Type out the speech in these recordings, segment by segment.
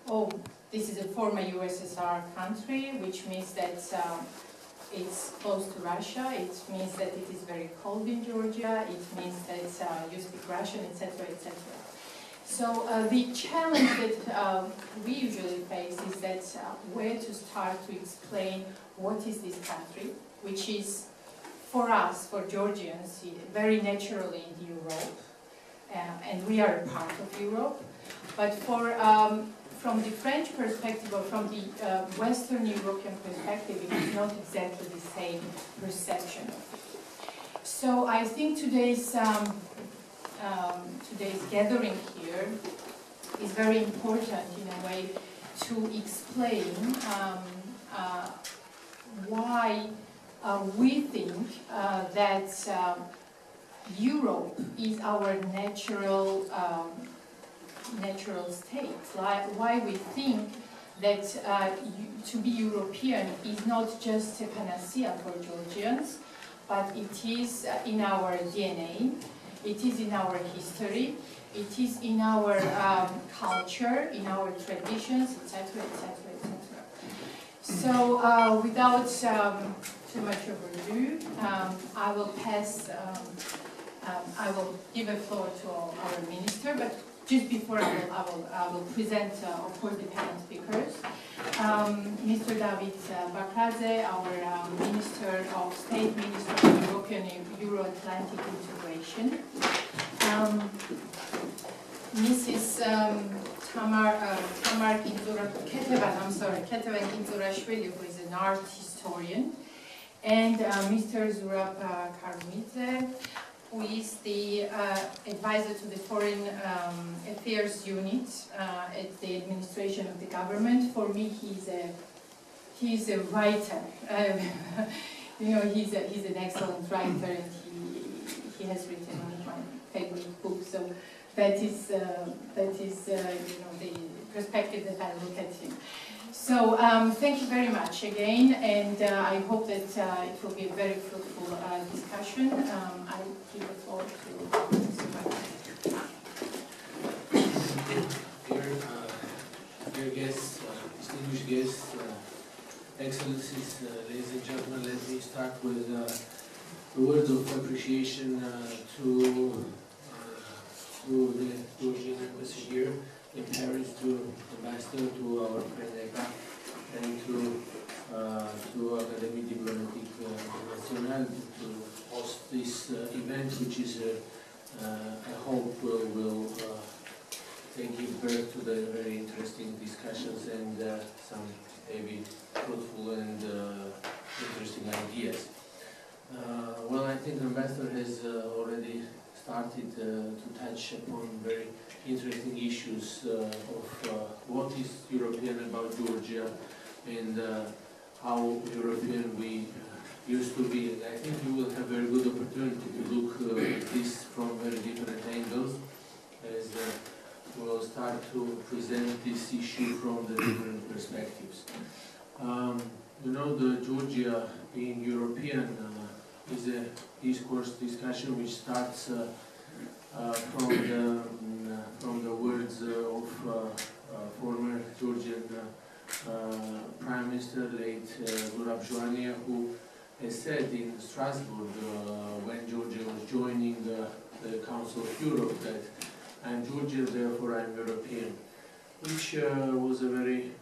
oh, this is a former USSR country, which means that it's close to Russia, it means that it is very cold in Georgia, it means that you speak Russian, etc., etc. So the challenge that we usually face is that where to start to explain what is this country, which is for us, for Georgians, very naturally in Europe, and we are a part of Europe. But from the French perspective or from the Western European perspective, it is not exactly the same perception. So I think today's gathering here is very important in a way to explain why we think that Europe is our natural state. Why we think that to be European is not just a panacea for Georgians, but it is in our DNA, it is in our history, it is in our culture, in our traditions, etc., etc., etc. So without too much ado, I will pass. I will give a floor to our minister, but just before I will present, of course, the panel speakers. Mr. David Bakradzè, our Minister of State, Minister of European Euro Atlantic integration. Mrs. Tamar Kinzurashvili, who is an art historian, and Mr. Zurab Karmidze, who is the advisor to the Foreign Affairs Unit at the administration of the government. For me, he's a writer. You know, he's an excellent writer, and he has written one of my favorite books. So that is you know, the perspective that I look at him. So thank you very much again, and I hope that it will be a very fruitful discussion. I give the floor to Mr. Bakradzè. Dear guests, distinguished guests, excellencies, ladies and gentlemen, let me start with the words of appreciation to the Georgian embassy here in Paris, to Ambassador, to our friend Eka, and to აკადემიაში Diplomatique Internationale to host this event, which is, I hope, will give birth to the very interesting discussions and some maybe fruitful and interesting ideas. Well, I think the Ambassador has already started to touch upon very interesting issues of what is European about Georgia and how European we used to be. And I think you will have very good opportunity to look at this from very different angles as we'll start to present this issue from the different perspectives. You know, the Georgia being European is a discourse discussion which starts from the words of former Georgian Prime Minister, late Zurab Joania, who has said in Strasbourg when Georgia was joining the Council of Europe that I'm Georgian, therefore I'm European, which was a very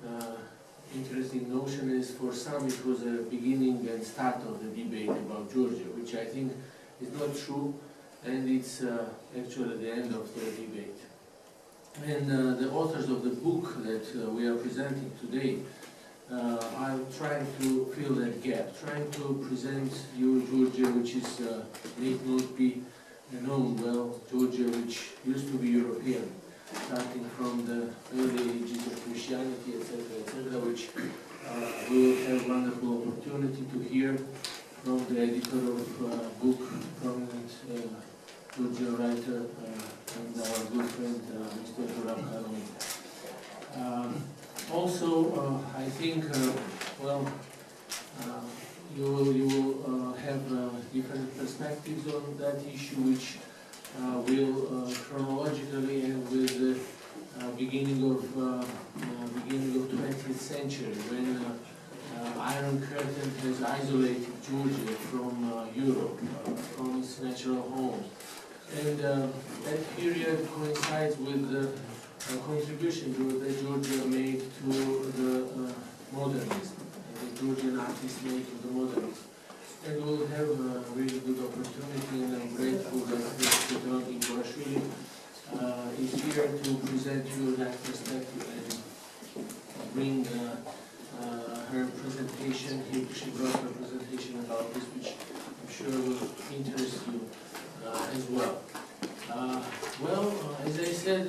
interesting notion, as for some it was a beginning and start of the debate about Georgia, which I think is not true, and it's actually the end of the debate. And the authors of the book that we are presenting today are trying to fill that gap, trying to present you Georgia, which is need not be known well, Georgia which used to be European, starting from the early ages of Christianity, etc., which we will have wonderful opportunity to hear from the editor of book, prominent Georgian writer, and our good friend, Mr. Zurab Karmidze. Also, I think, well, you will have different perspectives on that issue, which will chronologically and with beginning of 20th century, when Iron Curtain has isolated Georgia from Europe, from its natural homes. And that period coincides with the contribution that Georgia made to the modernism, the Georgian artists made to the modernism. And we'll have a really good opportunity, and I'm grateful that Mr. Ibrashvili is here to present you that perspective and bring her presentation. She brought her presentation about this, which I'm sure will interest you as well. As I said,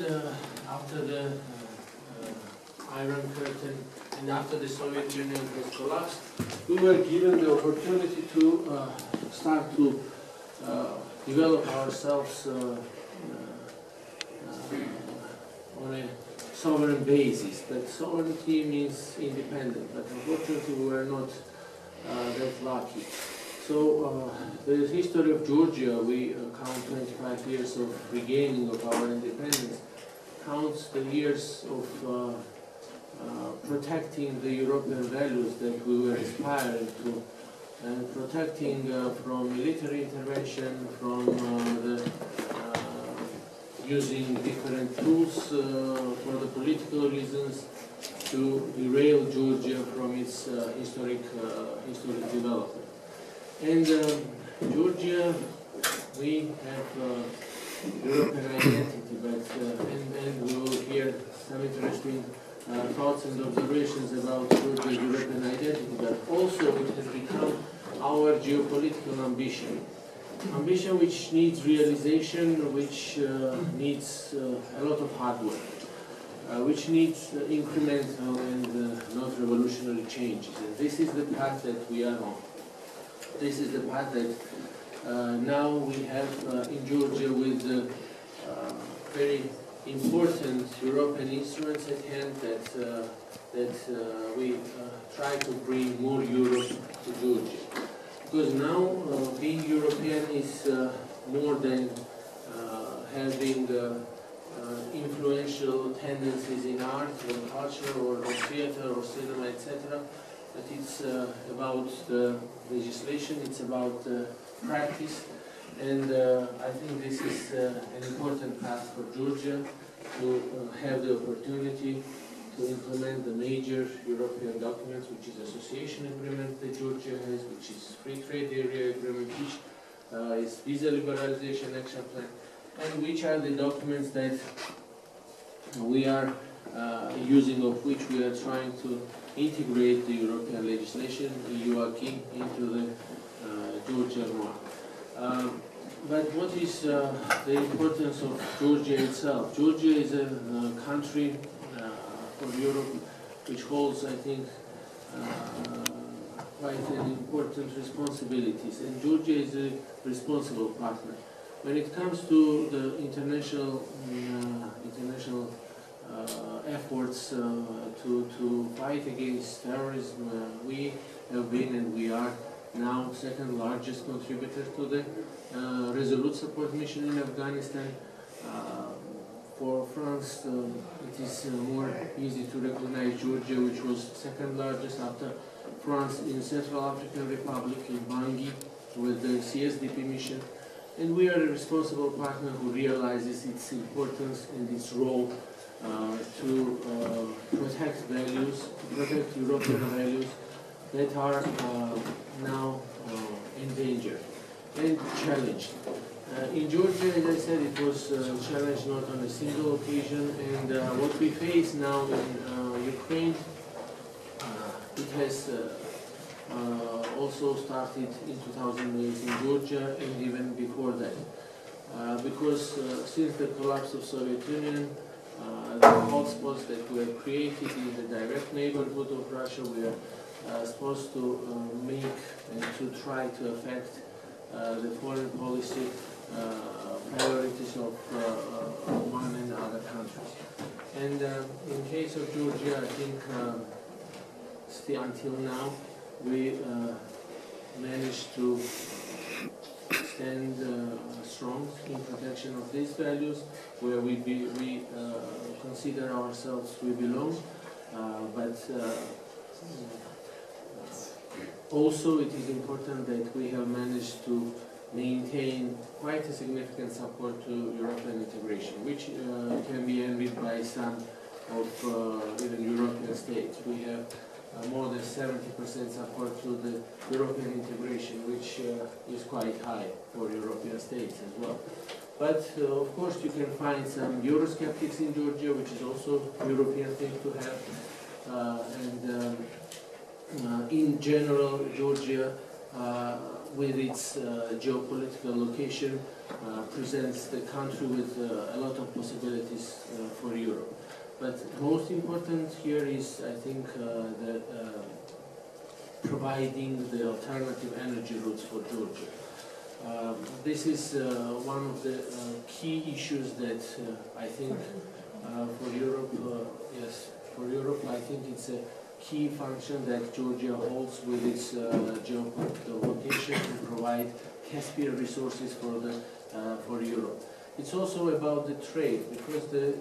after the Iron Curtain and after the Soviet Union has collapsed, we were given the opportunity to start to develop ourselves on a sovereign basis. But sovereignty means independent, but unfortunately we were not that lucky. So the history of Georgia, we count 25 years of regaining of our independence, counts the years of protecting the European values that we were aspiring to, and protecting from military intervention, from using different tools for the political reasons to derail Georgia from its historic development. And Georgia, we have European identity, but and we will hear some interesting thoughts and observations about Georgia's European identity, but also it has become our geopolitical ambition. Ambition which needs realization, which needs a lot of hard work, which needs incremental and not revolutionary changes. And this is the path that we are on. This is the path that now we have in Georgia with very important European instruments at hand that we try to bring more Europe to Georgia. Because now being European is more than having influential tendencies in art or culture or theater or cinema, etc. But it's about the legislation, it's about practice, and I think this is an important path for Georgia to have the opportunity to implement the major European documents, which is association agreement that Georgia has, which is free trade area agreement, which is visa liberalization action plan, and which are the documents that we are using, of which we are trying to integrate the European legislation, EU acquis, into the Georgian one. But what is the importance of Georgia itself? Georgia is a country from Europe which holds, I think, quite an important responsibilities, and Georgia is a responsible partner. When it comes to the international efforts to fight against terrorism, we have been and we are now second largest contributor to the resolute support mission in Afghanistan. For France, it is more easy to recognize Georgia, which was second largest after France in Central African Republic, in Bangui, with the CSDP mission. And we are a responsible partner who realizes its importance and its role to protect values, to protect European values that are now endangered and challenged. In Georgia, as I said, it was challenged not on a single occasion, and what we face now in Ukraine, it has also started in 2008 in Georgia and even before that. Because since the collapse of Soviet Union, the hotspots that were created in the direct neighborhood of Russia were supposed to make and to try to affect the foreign policy priorities of one and other countries. And in case of Georgia, I think still until now we managed to stand strong in protection of these values, where we consider ourselves we belong, but also it is important that we have managed to maintain quite a significant support to European integration, which can be envied by some of even European states. We have more than 70% support to the European integration, which is quite high for European states as well. But of course you can find some Eurosceptics in Georgia, which is also a European thing to have. In general, Georgia, with its geopolitical location, presents the country with a lot of possibilities for Europe. But most important here is, I think, providing the alternative energy routes for Georgia. This is one of the key issues that I think for Europe, for Europe, I think it's a key function that Georgia holds with its geopolitical location to provide Caspian resources for Europe. It's also about the trade, because the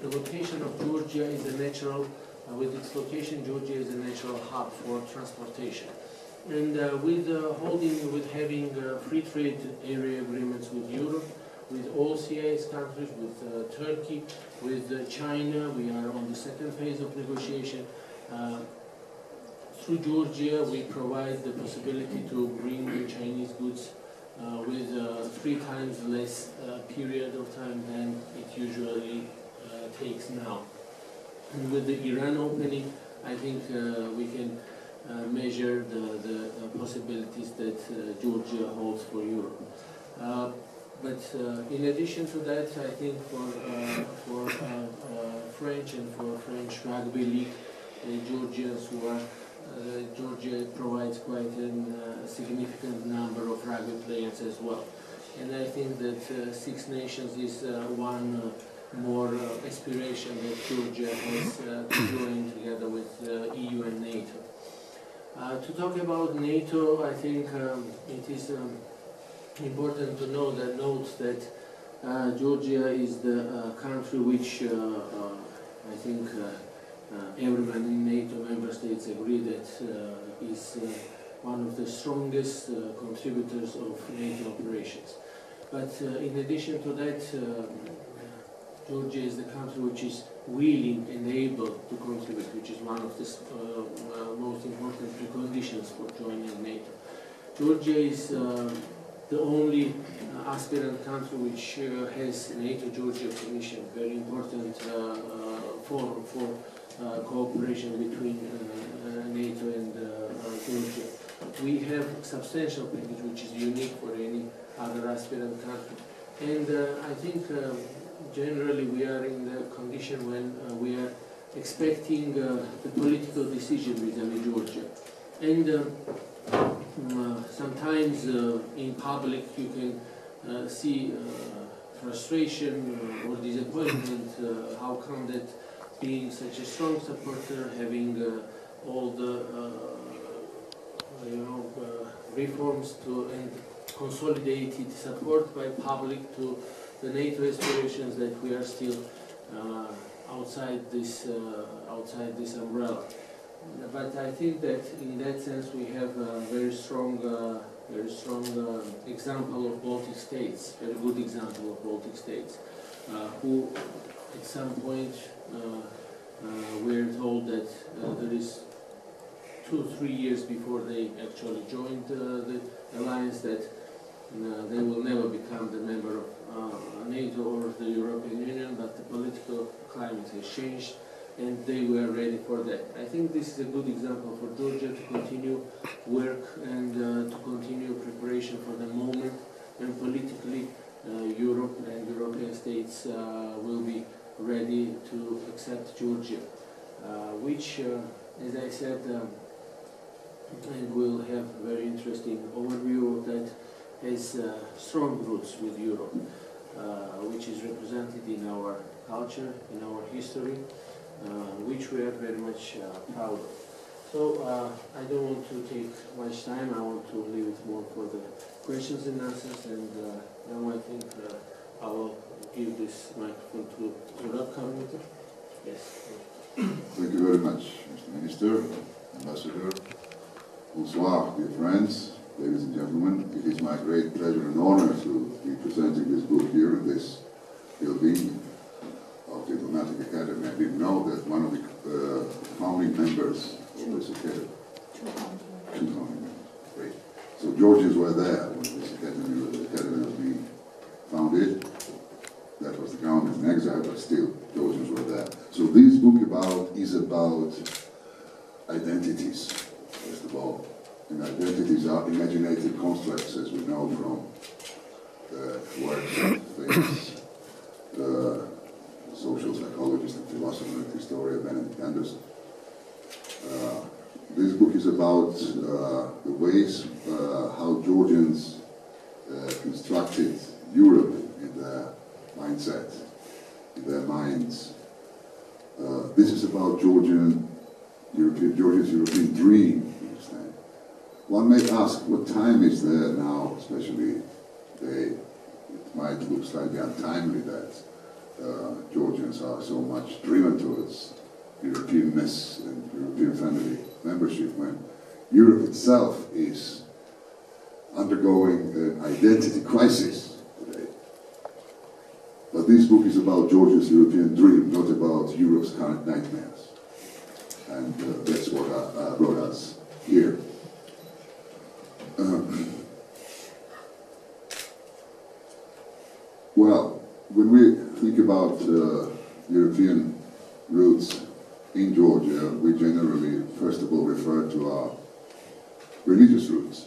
location of Georgia is a natural, with its location, Georgia is a natural hub for transportation. And with having free trade area agreements with Europe, with all CIS countries, with Turkey, with China, we are on the second phase of negotiation. Through Georgia, we provide the possibility to bring the Chinese goods with 3 times less period of time than it usually takes now. And with the Iran opening, I think we can measure the possibilities that Georgia holds for Europe. But in addition to that, I think for French and for French rugby league, Georgians who are Georgia provides quite a significant number of rugby players as well. And I think that Six Nations is one more aspiration that Georgia has to join together with EU and NATO. To talk about NATO, I think it is important to note that Georgia is the country which I think everyone in NATO member states agree that is one of the strongest contributors of NATO operations. But in addition to that, Georgia is the country which is willing and able to contribute, which is one of the most important preconditions for joining NATO. Georgia is the only aspirant country which has NATO-Georgia Commission, very important forum for cooperation between NATO and Georgia. We have a substantial package which is unique for any other aspirant country. And I think generally we are in the condition when we are expecting the political decision vis-à-vis Georgia. And sometimes in public you can see frustration or disappointment. How come that being such a strong supporter, having all the reforms and consolidated support by public to the NATO aspirations, that we are still outside this umbrella. But I think that in that sense we have a very strong example of Baltic states, very good example of Baltic states, who at some point we're told that there is 2-3 years before they actually joined the alliance that they will never become the member of NATO or the European Union, but the political climate has changed and they were ready for that. I think this is a good example for Georgia to continue work and to continue preparation for the moment when politically Europe and European states will be ready to accept Georgia, which, as I said, and we'll have a very interesting overview of that, has strong roots with Europe, which is represented in our culture, in our history, which we are very much proud of. So I don't want to take much time. I want to leave it more for the questions and answers, and now I think I will give this microphone to Zurab Community. Yes. Thank you very much, Mr. Minister, Ambassador. Bonsoir, dear friends, ladies and gentlemen. It is my great pleasure and honor to be presenting this book here in this building of Diplomatic Academy. I didn't know that one of the founding members of this academy. Two founding members. Great. So Georgians were there when this academy was being founded. That was the government in exile, but still Georgians were there. So this book is about identities, first of all. And identities are imaginative constructs, as we know from the works of famous social psychologist and philosopher and historian Benedict Anderson. This book is about the ways how Georgians constructed Europe in their mindset, in their minds. This is about Georgia's European dream, you understand. One may ask, what time is there now, especially today? It might look slightly untimely that Georgians are so much driven towards Europeanness and European family membership when Europe itself is undergoing an identity crisis today. But this book is about Georgia's European dream, not about Europe's current nightmares. And that's what brought us here. Well, when we think about European roots in Georgia, we generally, first of all, refer to our religious roots.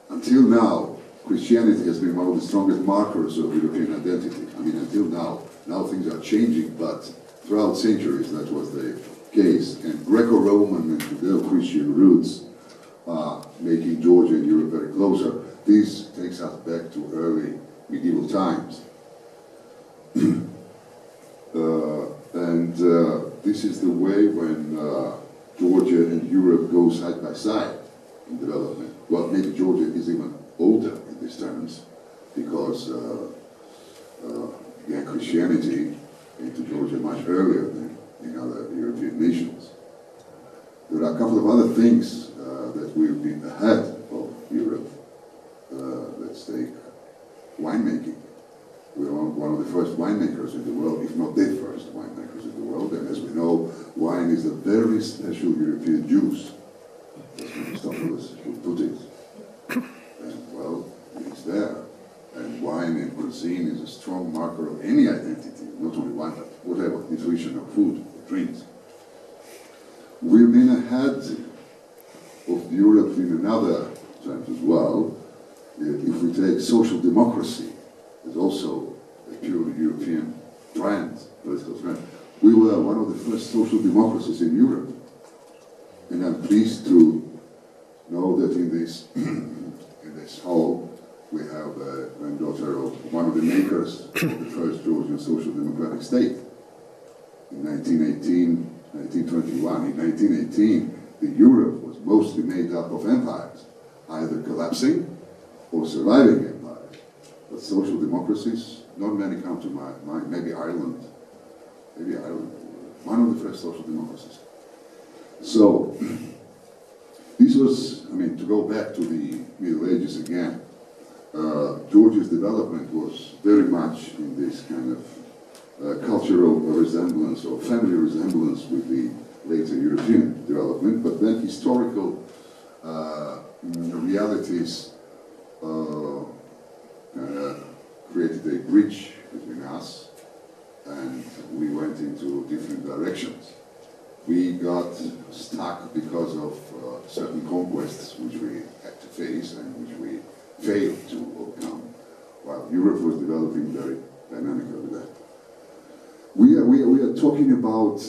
Until now, Christianity has been one of the strongest markers of European identity. I mean, until now. Now things are changing, but throughout centuries that was the case. And Greco-Roman and Judeo-Christian roots are making Georgia and Europe very closer. This takes us back to early medieval times. This is the way when Georgia and Europe go side by side in development. Well, maybe Georgia is even older in these terms because Christianity came to Georgia much earlier than in other European nations. There are a couple of other things that we've been ahead of Europe. Let's take winemaking. We are one of the first winemakers in the world, if not the first winemakers in the world. And as we know, wine is a very special European juice, as Aristotle would put it. And well, it's there. And wine and cuisine is a strong marker of any identity, not only wine, but whatever, nutrition or food, or drinks. We've been ahead of Europe in another terms as well. If we take social democracy, it's also a purely European trend, political trend. We were one of the first social democracies in Europe. And I'm pleased to know that in this hall we have a granddaughter of one of the makers of the first Georgian social democratic state. In 1921. In 1918, the Europe was mostly made up of empires, either collapsing or surviving empires. But social democracies, not many come to my mind. Maybe Ireland, one of the first social democracies. So, this was, I mean, to go back to the Middle Ages again, Georgia's development was very much in this kind of cultural resemblance or family resemblance with the later European development, but then historical realities created a bridge between us, and we went into different directions. We got stuck because of certain conquests which we had to face and which we failed to overcome, while Europe was developing very dynamically with that. We are talking about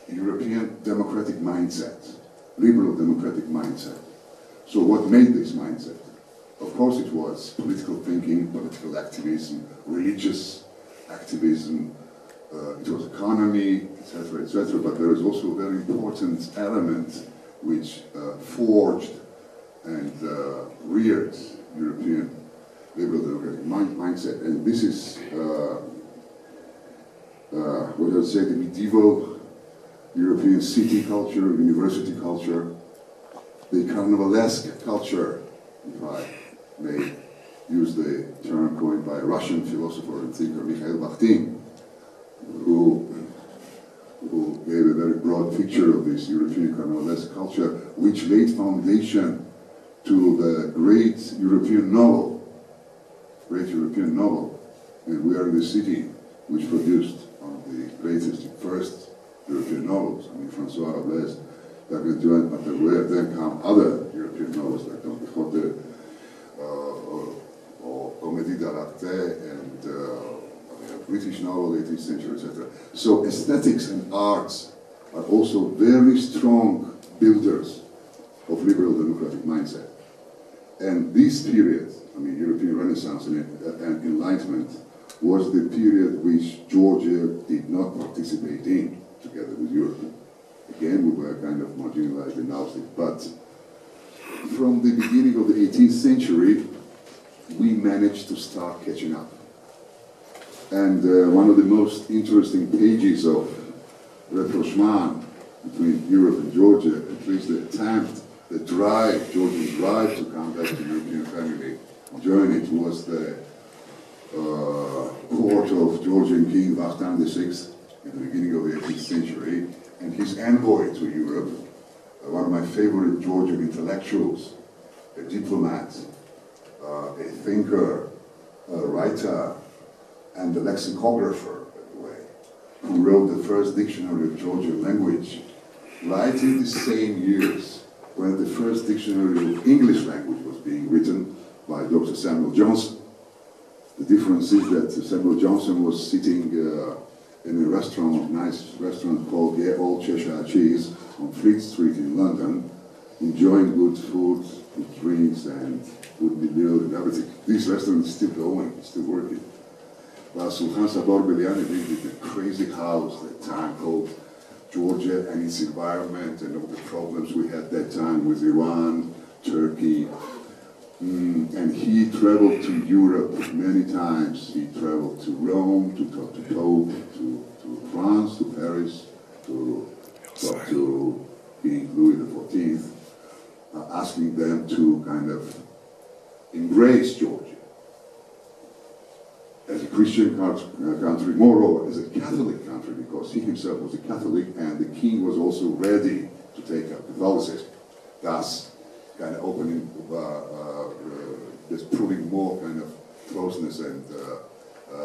European democratic mindset, liberal democratic mindset. So what made this mindset? Of course it was political thinking, political activism, religious activism, it was economy, etc., but there is also a very important element which forged and reared European liberal democratic mindset, and this is what I would say the medieval European city culture, university culture, the carnivalesque culture, if I may use the term coined by a Russian philosopher and thinker, Mikhail Bakhtin, who gave a very broad picture of this European carnivalesque culture, which laid foundation to the great European novel, and we are in the city which produced one of the greatest, first European novels. I mean, François Rabelais, Bakradzè, and then come other European novels like Don Quixote, or Comédie d'Arte, and British novel, 18th century, etc. So aesthetics and arts are also very strong builders of liberal democratic mindset. And this period, I mean, European Renaissance and Enlightenment, was the period which Georgia did not participate in, together with Europe. Again, we were kind of marginalized and ousted, but from the beginning of the 18th century, we managed to start catching up. And one of the most interesting pages of rapprochement between Europe and Georgia, at least the attempt, the drive, Georgian drive to come back to European family journey, was the court of Georgian King Vakhtang VI in the beginning of the 18th century, and his envoy to Europe, one of my favorite Georgian intellectuals, a diplomat, a thinker, a writer, and a lexicographer, by the way, who wrote the first dictionary of Georgian language, right in the same years when the first dictionary of English language was being written by Dr. Samuel Johnson. The difference is that Samuel Johnson was sitting in a restaurant, a nice restaurant called Old Cheshire Cheese on Fleet Street in London, enjoying good food, good drinks, and good meal and everything. This restaurant is still going, still working. While Sultan Sabor Beliani lived in a crazy house at that time called Georgia and its environment and all the problems we had that time with Iran, Turkey. And he traveled to Europe many times. He traveled to Rome to talk to Pope, to France, to Paris, to talk to King Louis XIV, asking them to kind of embrace Georgia as a Christian country, moreover as a Catholic country, because he himself was a Catholic and the king was also ready to take up Catholicism, thus kind of opening, just proving more kind of closeness and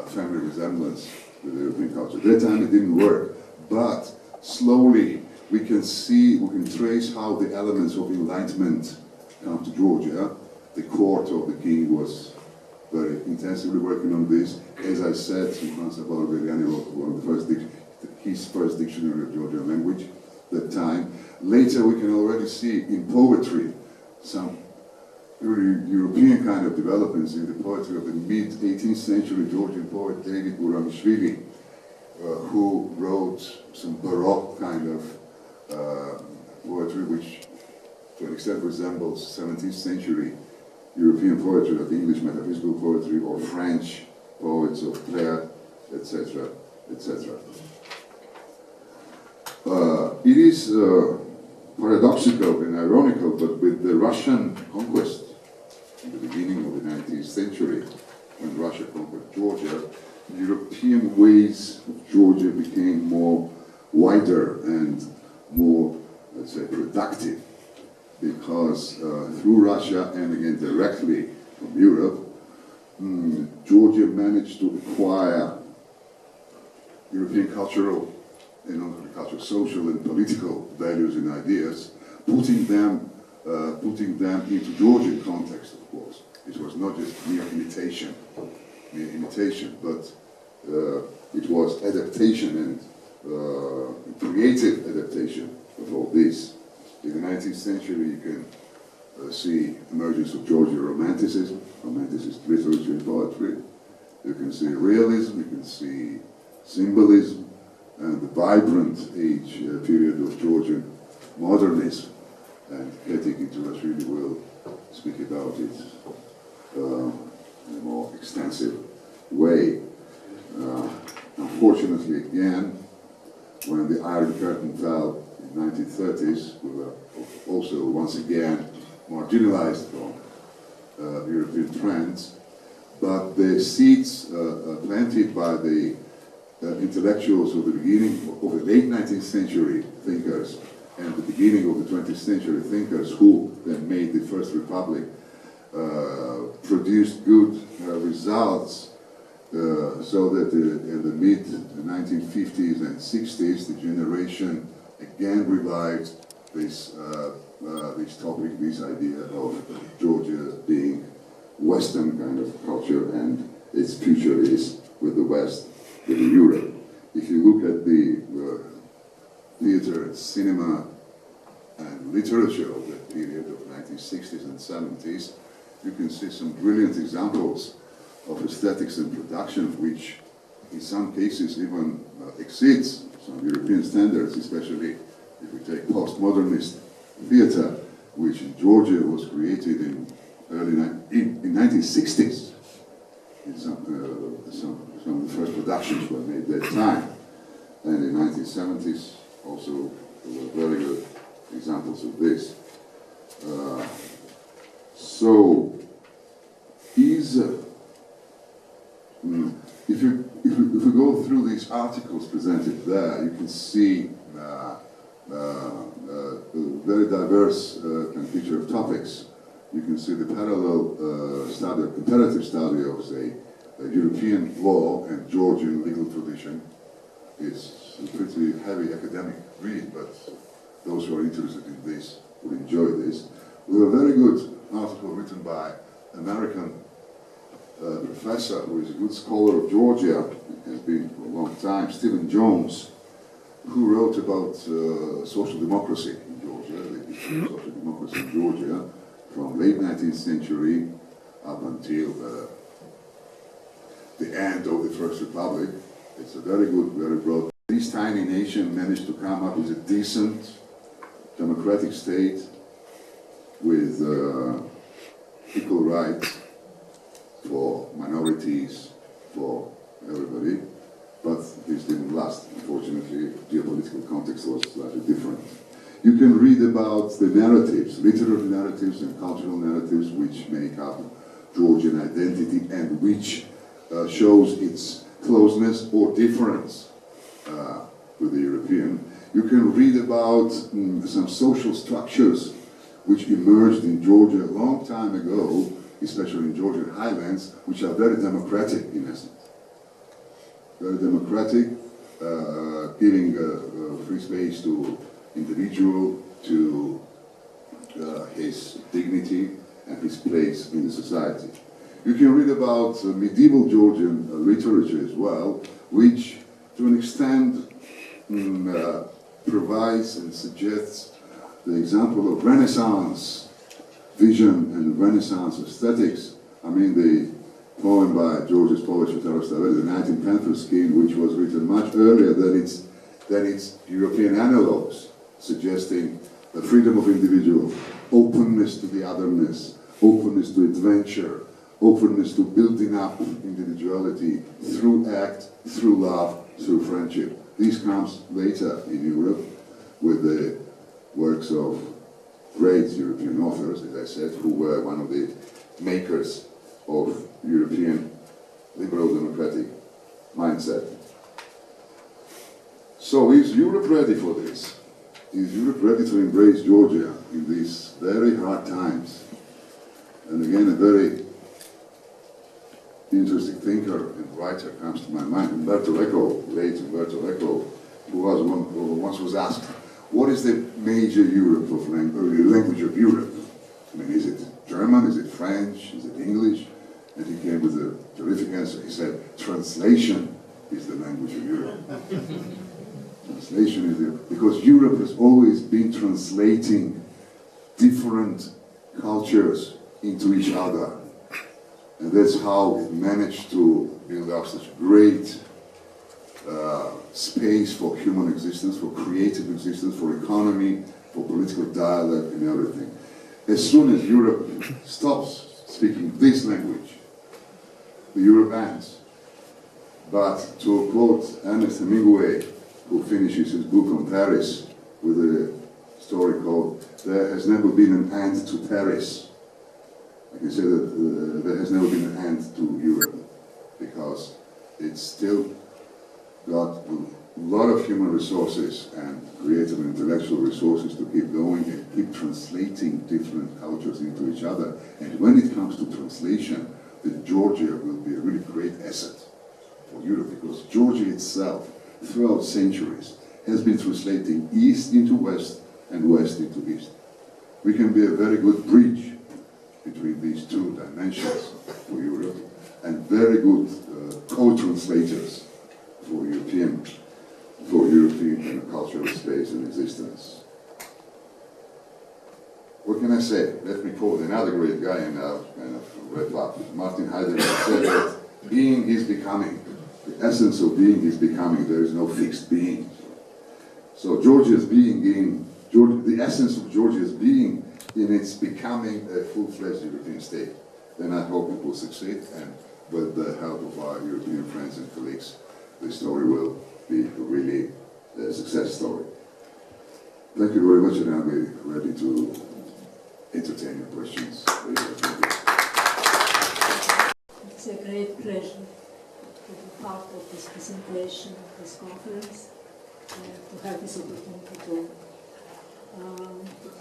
family resemblance with the European culture. At that time it didn't work, but slowly we can see, we can trace how the elements of Enlightenment come to Georgia. The court of the king was very intensively working on this. As I said, Sultan Sabor Beliani wrote one of the first his first dictionary of Georgian language at that time. Later we can already see in poetry some European kind of developments in the poetry of the mid-18th century Georgian poet David Uramishvili, who wrote some Baroque kind of poetry which to an extent resembles 17th century European poetry, like English metaphysical poetry or French poets of Claire, etc., etc. It is paradoxical and ironical, but with the Russian conquest in the beginning of the 19th century, when Russia conquered Georgia, European ways of Georgia became more wider and more, let's say, productive, because through Russia and again directly from Europe, Georgia managed to acquire European cultural and non-cultural, social and political values and ideas, putting them into Georgian context, of course. It was not just mere imitation, but it was adaptation and creative adaptation of all this. In the 19th century, you can see emergence of Georgian romanticism, romanticist literature and poetry. You can see realism, you can see symbolism and the vibrant period of Georgian modernism. And Katie Gituras really will speak about it in a more extensive way. Unfortunately, again, when the Iron Curtain fell in the 1930s, we were also once again marginalized from European trends, but the seeds planted by the intellectuals of the beginning of the late 19th century thinkers and the beginning of the 20th century thinkers who then made the First Republic produced good results, so that in the mid-1950s and 60s, the generation again revived this topic, this idea of Georgia being Western kind of culture, and its future is with the West, with Europe. If you look at the theater, cinema, and literature of that period of 1960s and 70s, you can see some brilliant examples of aesthetics and production, which in some cases even exceeds some European standards, especially if we take postmodernist theater, which in Georgia was created in 1960s. Some of the first productions were made at that time. And in 1970s also there were very good examples of this. If you go through these articles presented there, you can see a very diverse picture of topics. You can see the parallel study, comparative study of, say, European law and Georgian legal tradition. It's a pretty heavy academic read, but those who are interested in this will enjoy this. We have a very good article written by an American professor who is a good scholar of Georgia, has been for a long time, Stephen Jones, who wrote about social democracy in Georgia, the history of social democracy in Georgia, from late 19th century up until the end of the First Republic. It's a very good, very broad. This tiny nation managed to come up with a decent democratic state with equal rights for minorities, for everybody, but this didn't last. Unfortunately, geopolitical context was slightly different. You can read about the narratives, literary narratives and cultural narratives which make up Georgian identity and which shows its closeness or difference with the European. You can read about some social structures which emerged in Georgia a long time ago, especially in Georgian highlands, which are very democratic in essence. Very democratic, giving free space to individual, to his dignity and his place in the society. You can read about medieval Georgian literature as well, which to an extent provides and suggests the example of Renaissance vision and Renaissance aesthetics. I mean, the poem by George's poet Shotaro Staveli, The Night in Panther Skin, which was written much earlier than its European analogues, suggesting the freedom of individual, openness to the otherness, openness to adventure, openness to building up individuality through act, through love, through friendship. This comes later in Europe with the works of great European authors, as I said, who were one of the makers of European liberal democratic mindset. So is Europe ready for this? Is Europe ready to embrace Georgia in these very hard times? And again, a very interesting thinker and writer comes to my mind, Umberto Eco, late Umberto Eco, who once was asked, what is the major language of Europe? I mean, is it German, is it French, is it English? And he came with a terrific answer. He said, translation is the language of Europe. Translation is because Europe has always been translating different cultures into each other. And that's how it managed to build up such great space for human existence, for creative existence, for economy, for political dialogue and everything. As soon as Europe stops speaking this language, the Europe ends. But to quote Ernest Hemingway, who finishes his book on Paris with a story called "There Has Never Been an End to Paris," I can say that there has never been an end to Europe, because it's still got a lot of human resources and creative and intellectual resources to keep going and keep translating different cultures into each other. And when it comes to translation, then Georgia will be a really great asset for Europe, because Georgia itself, throughout centuries, has been translating east into west and west into east. We can be a very good bridge between these two dimensions for Europe, and very good co-translators for European and cultural space and existence. What can I say? Let me quote another great guy and I'll kind of wrap up. Martin Heidegger said that being is becoming. The essence of being is becoming. There is no fixed being. So Georgia's being the essence of Georgia's being in its becoming a full-fledged European state. Then I hope it will succeed, and with the help of our European friends and colleagues, the story will be really a success story. Thank you very much, and I'll be ready to entertain your questions. It's a great pleasure to be part of this presentation, this conference, and to have this opportunity to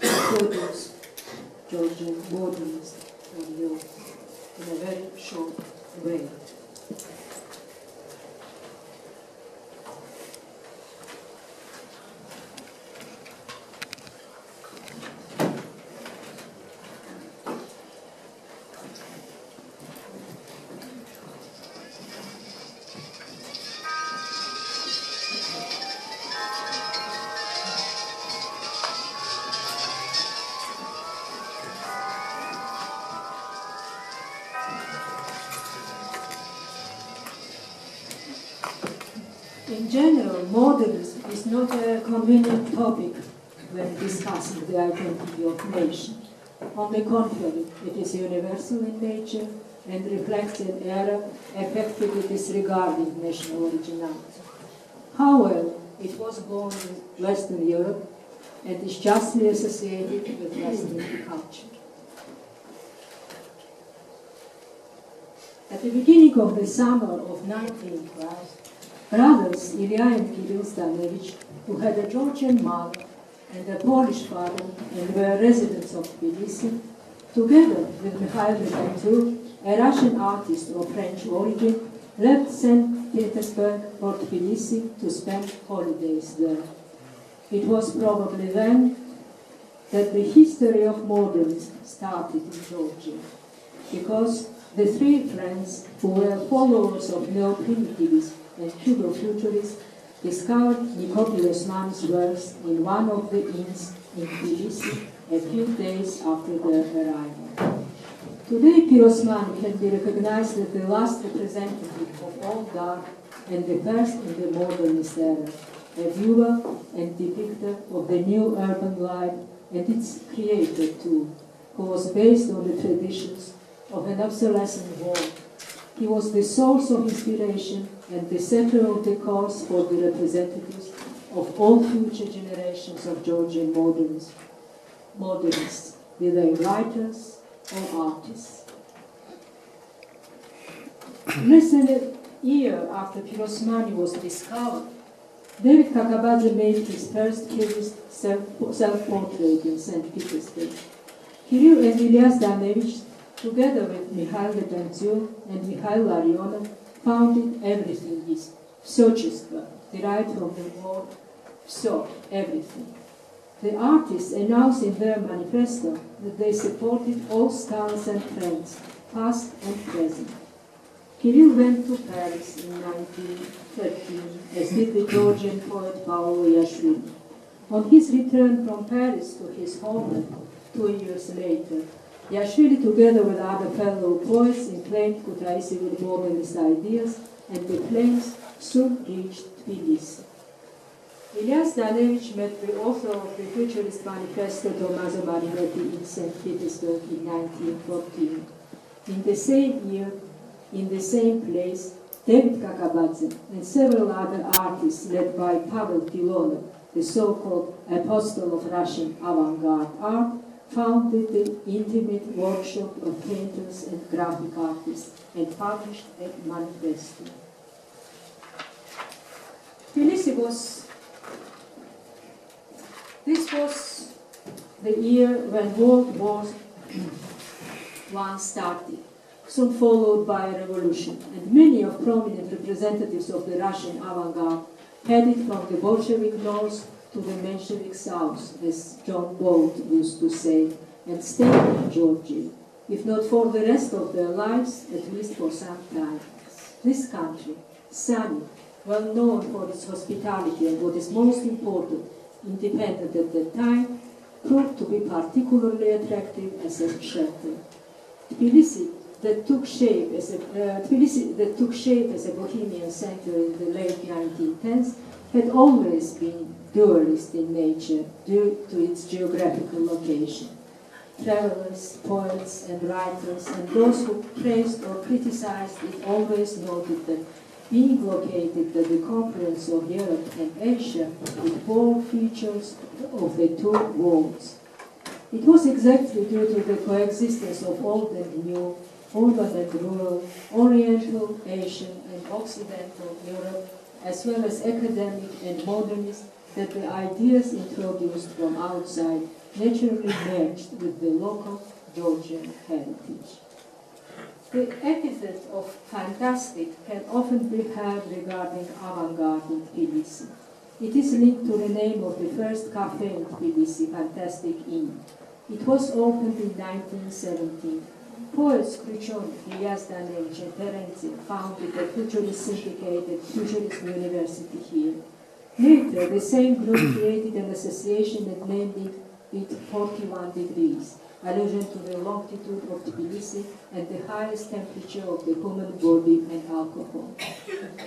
introduce Georgian modernism for you in a very short way. In general, modernism is not a convenient topic when discussing the identity of nation. On the contrary, it is universal in nature and reflects an era effectively disregarding national originality. However, it was born in Western Europe and is justly associated with Western culture. At the beginning of the summer of 1912, brothers Ilya and Kirill Stanevich, who had a Georgian mother and a Polish father and were residents of Tbilisi, together with Mikhail Bakradzè, a Russian artist of French origin, left St. Petersburg for Tbilisi to spend holidays there. It was probably then that the history of modernism started in Georgia, because the three friends, who were followers of neo-primitivism and Futurist, discovered Nikopil Osman's works in one of the inns in Tbilisi a few days after their arrival. Today, Pir Osman can be recognized as the last representative of all dark and the first in the modernist era, a viewer and depictor of the new urban life and its creator too, who was based on the traditions of an obsolescent world. He was the source of inspiration and the center of the course for the representatives of all future generations of Georgian modernists, be they writers or artists. Less than a year after Pir Osmani was discovered, David Kakabadze made his first cubist self-portrait in St. Petersburg. Kirill and Ilya Stanevich, together with Mikhail Bakradzè and Mikhail Larionov, founded Everything Is, Sochestvo, derived from the word so, everything. The artists announced in their manifesto that they supported all styles and trends, past and present. Kirill went to Paris in 1913, as did the Georgian poet Paolo Yashvili. On his return from Paris to his homeland 2 years later, Yashvili, together with other fellow poets, inflamed Kutaisi with modernist ideas and the planes soon reached Tbilisi. Ilyas Danevich met the author of the Futurist Manifesto, Tommaso Marinetti, in St. Petersburg in 1914. In the same year, in the same place, David Bakradzè and several other artists led by Pavel Filonov, the so-called apostle of Russian avant-garde art, founded the intimate workshop of painters and graphic artists and published a manifesto. Tbilisi this was the year when World War I started, soon followed by a revolution, and many of prominent representatives of the Russian avant-garde headed from the Bolshevik north to the Menshevik south, as John Bolt used to say, and stayed in Georgia, if not for the rest of their lives, at least for some time. This country, sunny, well known for its hospitality and, what is most important, independent at that time, proved to be particularly attractive as a shelter. Tbilisi that took shape as a bohemian center in the late 1910s had always been dualist in nature due to its geographical location. Travelers, poets and writers, and those who praised or criticized it always noted that being located at the confluence of Europe and Asia, it bore features of the two worlds. It was exactly due to the coexistence of old and new, urban and rural, Oriental, Asian and Occidental Europe, as well as academic and modernist, that the ideas introduced from outside naturally merged with the local Georgian heritage. The epithet of fantastic can often be heard regarding avant-garde in Tbilisi. It is linked to the name of the first cafe in Tbilisi, Fantastic Inn. It was opened in 1917. Poets Khrushchev, Ilyas Danevich and Terence founded a futurist syndicated Futurist University here. Later, the same group created an association and named it 41 degrees, allusion to the longitude of Tbilisi and the highest temperature of the human body and alcohol.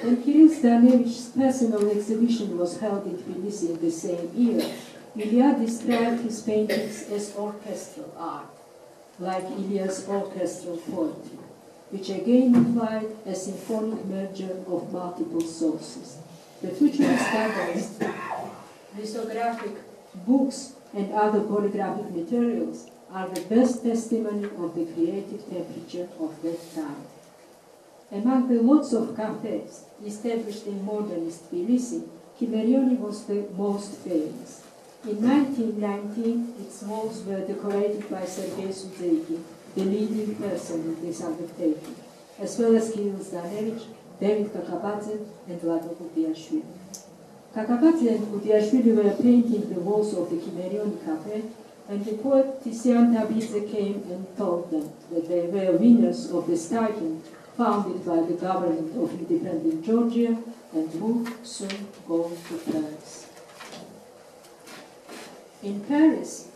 When Kirill Zdanevich's personal exhibition was held in Tbilisi in the same year, Ilya described his paintings as orchestral art, like Ilya's orchestral poetry, which again implied a symphonic merger of multiple sources. The futurist standards, lithographic books, and other polygraphic materials are the best testimony of the creative temperature of that time. Among the lots of cafes established in modernist Tbilisi, Khimerioni was the most famous. In 1919, its walls were decorated by Sergei Sudzeikin, the leading person in this undertaking, as well as Kirill Zdanevich, David Bakradzè, and Vlado Gudiashvili. Bakradzè and Gudiashvili were painting the walls of the Khimerioni Cafe, and the poet Tizian Tabidze came and told them that they were winners of the stipend founded by the government of independent Georgia and would soon go to Paris. In Paris,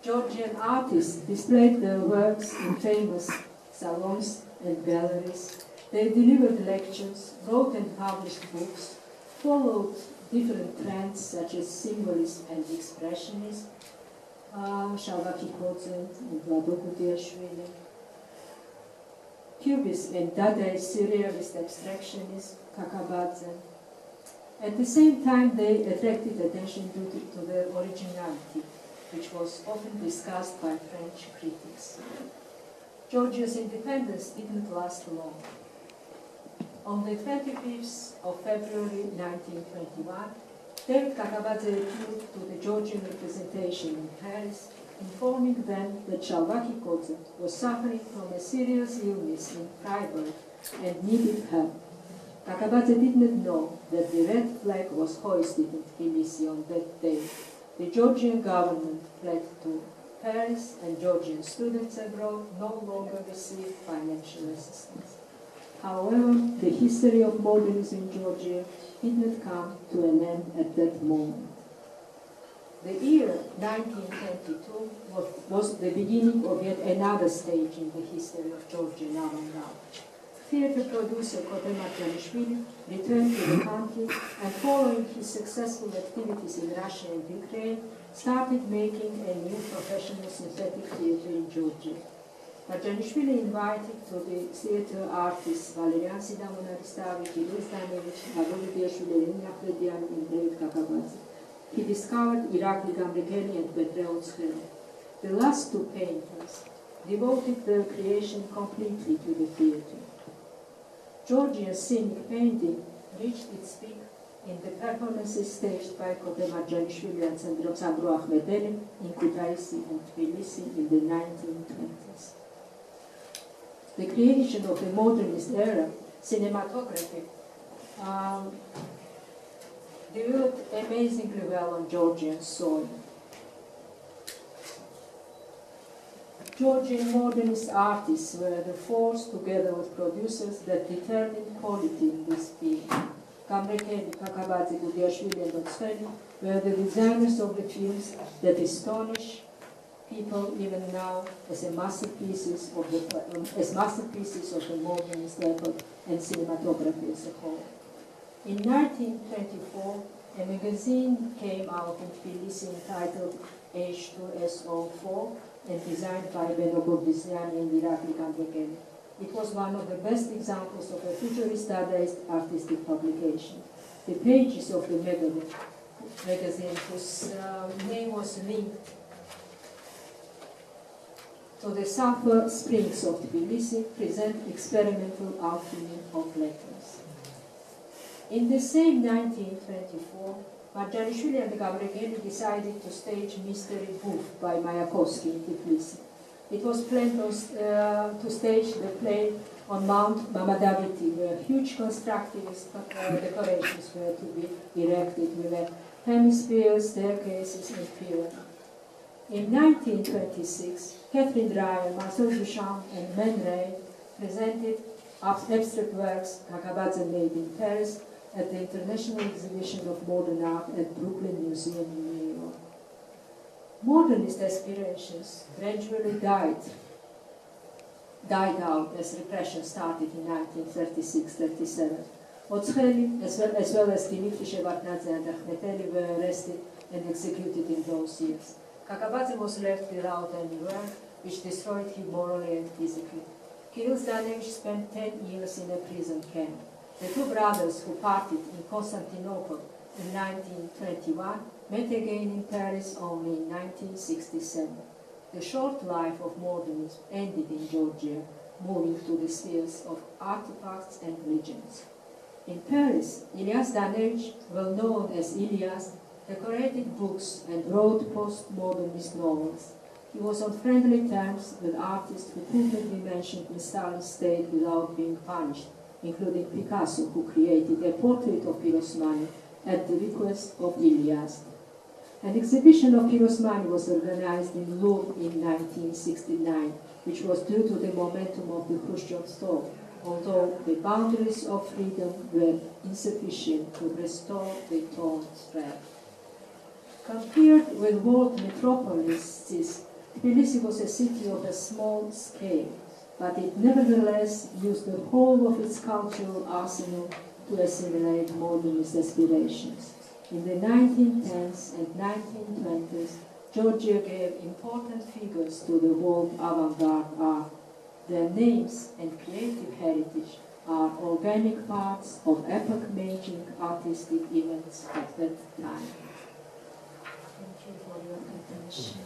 Georgian artists displayed their works in famous salons and galleries. They delivered lectures, wrote and published books, followed different trends such as symbolism and expressionism, Gaimarთა and Vlado Gudiashvili, Cubism and Dadaist surrealist abstractionism, Bakradzè. At the same time, they attracted attention due to their originality, which was often discussed by French critics. Georgia's independence didn't last long. On the 25th of February 1921, David Bakradzè appealed to the Georgian representation in Paris, informing them that Gaimarთა was suffering from a serious illness in Freiburg and needed help. Bakradzè did not know that the red flag was hoisted in Tbilisi on that day. The Georgian government fled to Paris, and Georgian students abroad no longer received financial assistance. However, the history of modernism in Georgia did not come to an end at that moment. The year 1922 was the beginning of yet another stage in the history of Georgian avant-garde. Theatre producer Bakradzè returned to the country and following his successful activities in Russia and Ukraine, started making a new professional synthetic theatre in Georgia. Bakradzè invited to the theatre artists Valerian Sidamonaristavi, Kirill Stanevich, Agolidiashvili, Elena Pledian, and David Kakabadze. He discovered Irakli Gamrikeli and Petre Otskeli. The last two painters devoted their creation completely to the theatre. Georgian scenic painting reached its peak in the performances staged by Bakradzè and Sandro Ahmedeli in Kutaisi and Tbilisi in the 1920s. The creation of the modernist era cinematography developed amazingly well on Georgian soil. Georgian modernist artists were the force, together with producers, that determined quality in this field. Gamrikeli, Kakabadze, Gudiashvili, and Otskeli were the designers of the films that astonish people even now as masterpieces of the modernist effort and cinematography as a whole. In 1924, a magazine came out in Tbilisi entitled H2SO4 and designed by Beno Gordisiani and Irakli Gamrikeli. It was one of the best examples of a futurist Dadaist artistic publication. The pages of the magazine, whose name was linked to the sulfur springs of Tbilisi, present experimental alchemy of letters. In the same 1924, Bakradzè and Gamrikeli decided to stage Mystery Booth by Mayakovsky in Tbilisi. It was planned to stage the play on Mount Mamadaviti, where huge constructivist decorations were to be erected with hemispheres, staircases, and pyramids. In 1926, Catherine Dreyer, Marcel Duchamp, and Man Ray presented abstract works Kakabadze made in Paris at the International Exhibition of Modern Art at Brooklyn Museum in New York. Modernist aspirations gradually died out as repression started in 1936-37. Otskeli, as well as Dimitri Shevardnadze and Akhmeteli, were arrested and executed in those years. Kakabadze was left without any work, which destroyed him morally and physically. Kirill Stanevich spent 10 years in a prison camp. The two brothers who parted in Constantinople in 1921 met again in Paris only in 1967. The short life of modernism ended in Georgia, moving to the spheres of artifacts and legends. In Paris, Ilyas Danevich, well known as Ilyas, decorated books and wrote postmodernist novels. He was on friendly terms with artists who frequently mentioned in Stalin's state without being punished, including Picasso, who created a portrait of Pirosmani at the request of Ilyas. An exhibition of Pirosmani was organized in Louvre in 1969, which was due to the momentum of the Khrushchev thaw, although the boundaries of freedom were insufficient to restore the torn thread. Compared with world metropolises, Tbilisi was a city of a small scale, but it nevertheless used the whole of its cultural arsenal to assimilate modernist aspirations. In the 1910s and 1920s, Georgia gave important figures to the world avant-garde art. Their names and creative heritage are organic parts of epoch-making artistic events at that time. Thank you for your attention.